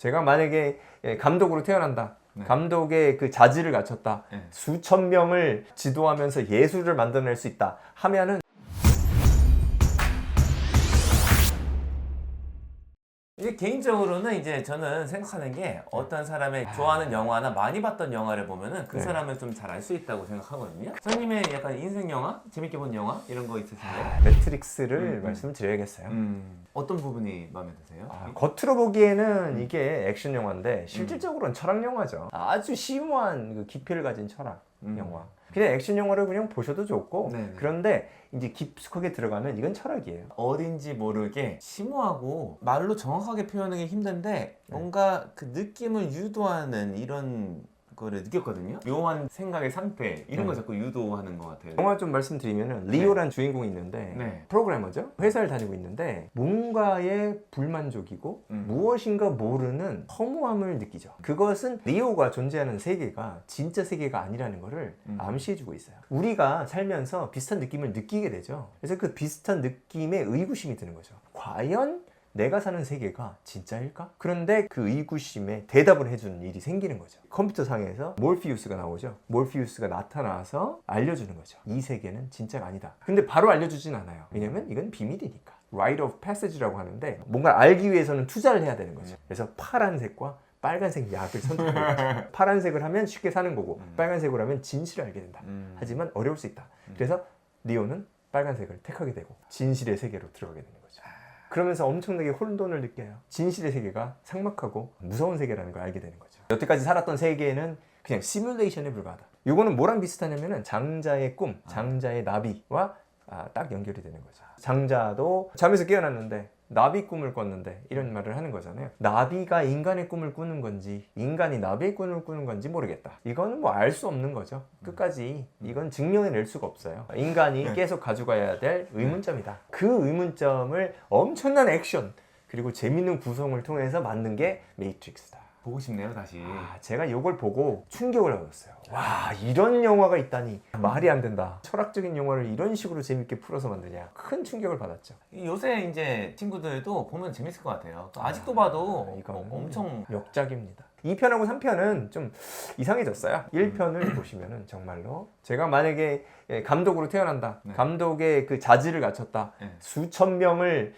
제가 만약에 감독으로 태어난다. 네. 감독의 그 자질을 갖췄다. 네. 수천 명을 지도하면서 예술을 만들어낼 수 있다 하면은 이게 개인적으로는 이제 저는 생각하는 게 어떤 사람의 좋아하는 영화나 많이 봤던 영화를 보면은 그 네. 사람을 좀 잘 알 수 있다고 생각하거든요. 선생님의 약간 인생 영화, 재밌게 본 영화 이런 거 있으신가요? 매트릭스를 말씀드려야겠어요. 어떤 부분이 마음에 드세요? 겉으로 보기에는 이게 액션 영화인데 실질적으로는 철학 영화죠. 아주 심오한 그 깊이를 가진 철학 영화. 그냥 액션 영화를 그냥 보셔도 좋고 네네. 그런데 이제 깊숙하게 들어가면 이건 철학이에요. 어딘지 모르게 심오하고 말로 정확하게 표현하기 힘든데 뭔가 그 느낌을 유도하는 이런 거를 느꼈거든요. 묘한 생각의 상태 이런 거 자꾸 유도하는 것 같아요. 영화 좀 말씀드리면은 리오라는 주인공이 있는데 네. 프로그래머죠. 회사를 다니고 있는데 뭔가에 불만족이고 무엇인가 모르는 허무함을 느끼죠. 그것은 리오가 존재하는 세계가 진짜 세계가 아니라는 것을 암시해주고 있어요. 우리가 살면서 비슷한 느낌을 느끼게 되죠. 그래서 그 비슷한 느낌에 의구심이 드는 거죠. 과연 내가 사는 세계가 진짜일까? 그런데 그 의구심에 대답을 해주는 일이 생기는 거죠. 컴퓨터 상에서 몰피우스가 나오죠. 몰피우스가 나타나서 알려주는 거죠. 이 세계는 진짜가 아니다. 근데 바로 알려주진 않아요. 왜냐면 이건 비밀이니까. Rite of Passage라고 하는데 뭔가 알기 위해서는 투자를 해야 되는 거죠. 그래서 파란색과 빨간색 약을 선택하는 거죠. 파란색을 하면 쉽게 사는 거고 빨간색으로 하면 진실을 알게 된다. 하지만 어려울 수 있다. 그래서 리오는 빨간색을 택하게 되고 진실의 세계로 들어가게 되는 거죠. 그러면서 엄청나게 혼돈을 느껴요. 진실의 세계가 삭막하고 무서운 세계라는 걸 알게 되는 거죠. 여태까지 살았던 세계는 그냥 시뮬레이션에 불과하다. 이거는 뭐랑 비슷하냐면은 장자의 꿈, 장자의 나비와 딱 연결이 되는 거죠. 장자도 잠에서 깨어났는데 나비 꿈을 꿨는데 이런 말을 하는 거잖아요. 나비가 인간의 꿈을 꾸는 건지 인간이 나비의 꿈을 꾸는 건지 모르겠다. 이거는 뭐 알 수 없는 거죠. 끝까지 이건 증명해낼 수가 없어요. 인간이 계속 가져가야 될 의문점이다. 그 의문점을 엄청난 액션 그리고 재밌는 구성을 통해서 만든 게 매트릭스다. 보고 싶네요 다시. 제가 이걸 보고 충격을 얻었어요. 와, 이런 영화가 있다니 말이 안 된다. 철학적인 영화를 이런 식으로 재밌게 풀어서 만드냐. 큰 충격을 받았죠. 요새 이제 친구들도 보면 재밌을 것 같아요. 아직도 봐도 이거는 엄청 역작입니다. 2편하고 3편은 좀 이상해졌어요. 1편을 보시면은 정말로 제가 만약에 감독으로 태어난다. 감독의 그 자질을 갖췄다. 수천 명을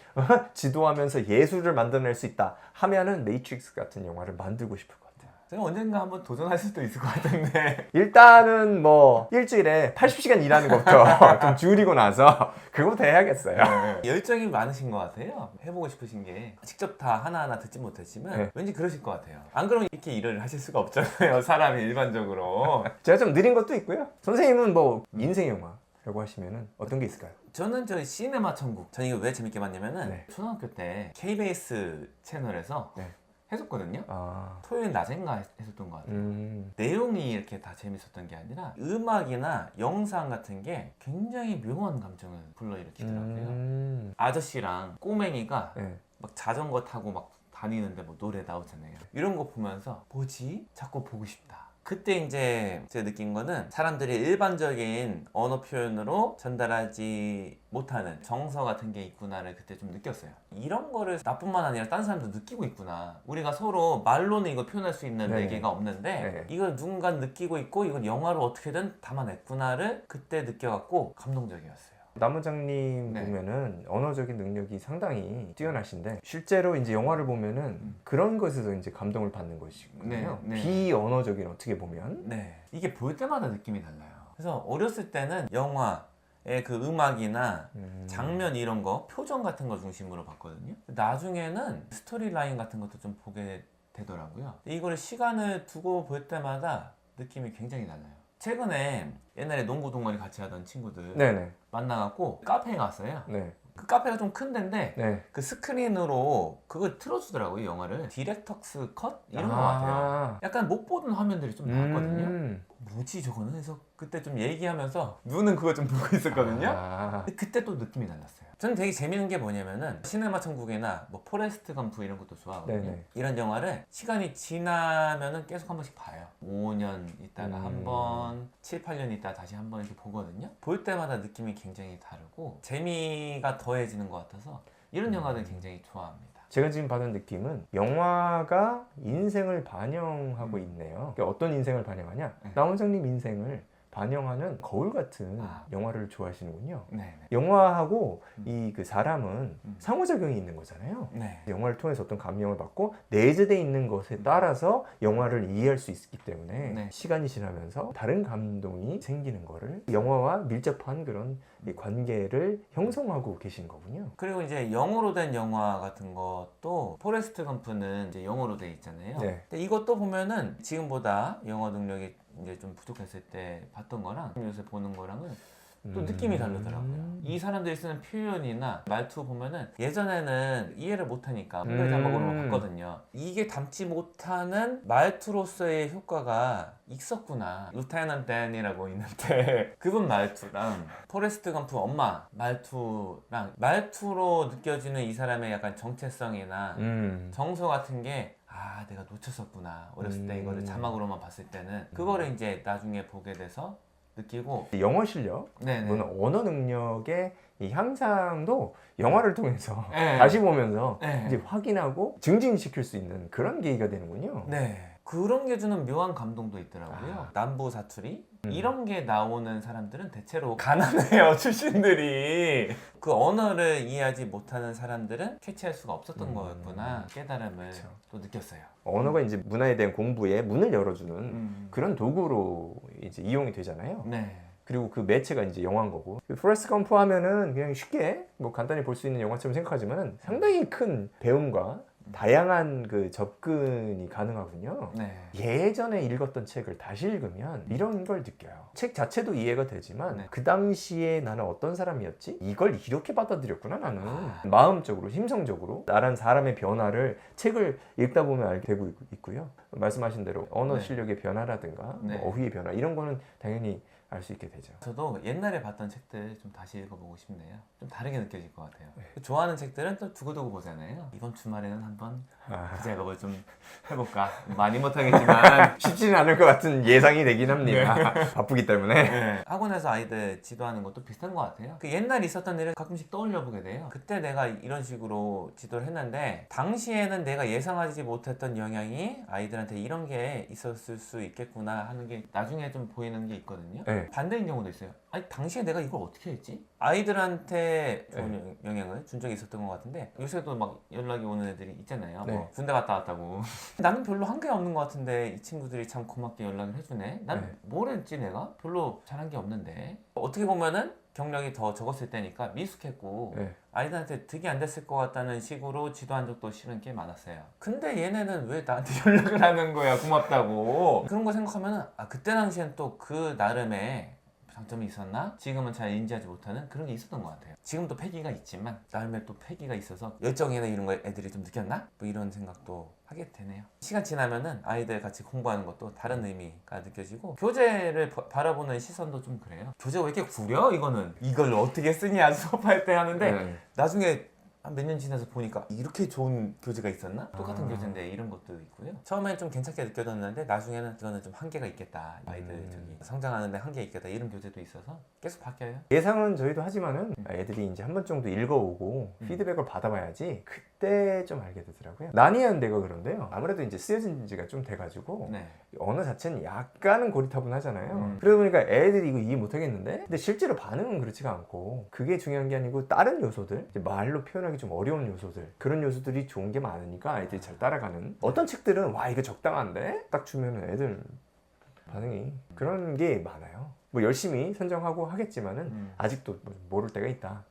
지도하면서 예술을 만들어낼 수 있다 하면은 매트릭스 같은 영화를 만들고 싶을 것 같아요. 제가 언젠가 한번 도전할 수도 있을 것 같은데 일단은 뭐 일주일에 80시간 일하는 것부터 좀 줄이고 나서 그거부터 해야겠어요. 열정이 많으신 것 같아요. 해보고 싶으신 게 직접 다 하나하나 듣지 못했지만 네. 왠지 그러실 것 같아요. 안 그러면 이렇게 일을 하실 수가 없잖아요. 사람이 일반적으로. 제가 좀 느린 것도 있고요. 선생님은 뭐 인생 영화라고 하시면은 어떤 게 있을까요? 저는 저 시네마 천국. 저는 이거 왜 재밌게 봤냐면은 네. 초등학교 때 KBS 채널에서 네. 해줬거든요. 아, 토요일 낮인가 했었던 것 같아요. 내용이 이렇게 다 재밌었던 게 아니라 음악이나 영상 같은 게 굉장히 묘한 감정을 불러일으키더라고요. 아저씨랑 꼬맹이가 네. 막 자전거 타고 막 다니는데 뭐 노래 나오잖아요. 이런 거 보면서 뭐지? 자꾸 보고 싶다. 그때 이제 제가 느낀 거는 사람들이 일반적인 언어 표현으로 전달하지 못하는 정서 같은 게 있구나를 그때 좀 느꼈어요. 이런 거를 나뿐만 아니라 다른 사람도 느끼고 있구나. 우리가 서로 말로는 이거 표현할 수 있는 네. 내게가 없는데 네. 이걸 누군가 느끼고 있고 이걸 영화로 어떻게든 담아냈구나를 그때 느껴갖고 감동적이었어요. 나무장님 네. 보면은 언어적인 능력이 상당히 뛰어나신데 실제로 이제 영화를 보면은 그런 것에서 이제 감동을 받는 것이거든요. 네, 네. 비언어적인 어떻게 보면 네, 이게 볼 때마다 느낌이 달라요. 그래서 어렸을 때는 영화의 그 음악이나 장면 이런 거, 표정 같은 거 중심으로 봤거든요. 나중에는 스토리 라인 같은 것도 좀 보게 되더라고요. 이거를 시간을 두고 볼 때마다 느낌이 굉장히 달라요. 최근에 옛날에 농구 동아리 같이 하던 친구들 네네. 만나갖고 카페에 갔어요. 네. 그 카페가 좀 큰 데인데 네. 그 스크린으로 그걸 틀어주더라고요. 영화를 디렉터스 컷 이런 거 같아요. 약간 못 보던 화면들이 좀 나왔거든요. 뭐지 저거는? 해서 그때 좀 얘기하면서 눈은 그거 좀 보고 있었거든요. 근데 그때 또 느낌이 달랐어요. 저는 되게 재밌는 게 뭐냐면은 시네마 천국이나 뭐 포레스트 검프 이런 것도 좋아하거든요. 네네. 이런 영화를 시간이 지나면은 계속 한 번씩 봐요. 5년 있다가 한 번, 7, 8년 있다가 다시 한 번 이렇게 보거든요. 볼 때마다 느낌이 굉장히 다르고 재미가 더해지는 것 같아서 이런 영화들 굉장히 좋아합니다. 제가 지금 받은 느낌은 영화가 인생을 반영하고 있네요. 그러니까 어떤 인생을 반영하냐? 나 원장님 인생을 반영하는 거울 같은 영화를 좋아하시는군요. 네. 영화하고 이 그 사람은 상호작용이 있는 거잖아요. 네. 영화를 통해서 어떤 감명을 받고 내재되어 있는 것에 따라서 영화를 이해할 수 있기 때문에 네. 시간이 지나면서 다른 감동이 생기는 거를 영화와 밀접한 그런 이 관계를 형성하고 계신 거군요. 그리고 이제 영어로 된 영화 같은 것도 포레스트 검프는 이제 영어로 돼 있잖아요. 네. 근데 이것도 보면은 지금보다 영어 능력이 이제 좀 부족했을 때 봤던 거랑 요새 보는 거랑은 또 느낌이 다르더라고요. 이 사람들이 쓰는 표현이나 말투 보면은 예전에는 이해를 못하니까 한글 자막으로만 봤거든요. 이게 담지 못하는 말투로서의 효과가 있었구나. 루타이넌 댄이라고 있는데 그분 말투랑 포레스트 검프 엄마 말투랑 말투로 느껴지는 이 사람의 약간 정체성이나 정서 같은 게 내가 놓쳤었구나. 어렸을 때 이거를 자막으로만 봤을 때는 그거를 이제 나중에 보게 돼서 느끼고 영어 실력, 네네. 언어 능력의 이 향상도 영화를 통해서 네. 다시 보면서 네. 이제 확인하고 증진시킬 수 있는 그런 계기가 되는군요. 네. 그런 게 주는 묘한 감동도 있더라고요. 남부 사투리 이런 게 나오는 사람들은 대체로 가난해요. 출신들이 그 언어를 이해하지 못하는 사람들은 캐치할 수가 없었던 거였구나 깨달음을 또 느꼈어요. 언어가 이제 문화에 대한 공부에 문을 열어주는 그런 도구로 이제 이용이 되잖아요. 네. 그리고 그 매체가 이제 영화인 거고. 포레스트 검프 하면은 그냥 쉽게 뭐 간단히 볼 수 있는 영화처럼 생각하지만 상당히 큰 배움과 다양한 그 접근이 가능하군요. 네. 예전에 읽었던 책을 다시 읽으면 이런 걸 느껴요. 책 자체도 이해가 되지만 네. 그 당시에 나는 어떤 사람이었지? 이걸 이렇게 받아들였구나 나는. 마음적으로, 심성적으로 나란 사람의 변화를 책을 읽다 보면 알게 되고 있고요. 말씀하신 대로 언어 네. 실력의 변화라든가 네. 뭐 어휘의 변화 이런 거는 당연히 알 수 있게 되죠. 저도 옛날에 봤던 책들 좀 다시 읽어보고 싶네요. 좀 다르게 느껴질 것 같아요. 좋아하는 책들은 또 두고두고 보잖아요. 이번 주말에는 한번 그 작업을 좀 해볼까. 많이 못하겠지만 쉽지는 않을 것 같은 예상이 되긴 합니다. 바쁘기 때문에. 네. 학원에서 아이들 지도하는 것도 비슷한 것 같아요. 그 옛날에 있었던 일을 가끔씩 떠올려 보게 돼요. 그때 내가 이런 식으로 지도를 했는데 당시에는 내가 예상하지 못했던 영향이 아이들한테 이런 게 있었을 수 있겠구나 하는 게 나중에 좀 보이는 게 있거든요. 네. 반대인 경우도 있어요. 아니 당시에 내가 이걸 어떻게 했지? 아이들한테 좋은 영향을 준 적이 있었던 것 같은데 요새도 막 연락이 오는 애들이 있잖아요. 네. 뭐 군대 갔다 왔다고. 나는 별로 한 게 없는 것 같은데 이 친구들이 참 고맙게 연락을 해주네. 난 뭘 했지 내가? 별로 잘한 게 없는데. 어떻게 보면은 경력이 더 적었을 때니까 미숙했고 아이들한테 득이 안 됐을 것 같다는 식으로 지도한 적도 실은 꽤 많았어요. 근데 얘네는 왜 나한테 연락을 하는 거야 고맙다고. 그런 거 생각하면은 그때 당시엔 또 그 나름의 장점이 있었나? 지금은 잘 인지하지 못하는 그런 게 있었던 것 같아요. 지금도 패기가 있지만 나름의 또 패기가 있어서 열정이나 이런 거 애들이 좀 느꼈나? 뭐 이런 생각도 하게 되네요. 시간 지나면은 아이들 같이 공부하는 것도 다른 의미가 느껴지고 교재를 바라보는 시선도 좀 그래요. 교재가 왜 이렇게 구려? 이걸 어떻게 쓰냐 수업할 때 하는데 나중에 한 몇 년 지나서 보니까 이렇게 좋은 교재가 있었나? 똑같은 교재인데 이런 것도 있고요. 처음엔 좀 괜찮게 느껴졌는데 나중에는 이거는 좀 한계가 있겠다. 아이들 저기 성장하는데 한계가 있겠다. 이런 교재도 있어서 계속 바뀌어요. 예상은 저희도 하지만은 애들이 이제 한 번 정도 읽어오고 피드백을 받아봐야지 그때 좀 알게 되더라고요. 난이한 데가 그런데요. 아무래도 이제 쓰여진 지가 좀 돼가지고 언어 자체는 약간은 고리타분하잖아요. 그러다 보니까 애들이 이거 이해 못하겠는데? 근데 실제로 반응은 그렇지가 않고 그게 중요한 게 아니고 다른 요소들 이제 말로 표현하기 좀 어려운 요소들 그런 요소들이 좋은 게 많으니까 아이들이 잘 따라가는 어떤 책들은 와 이거 적당한데? 딱 주면은 애들 반응이 그런 게 많아요. 뭐 열심히 선정하고 하겠지만은 아직도 모를 때가 있다.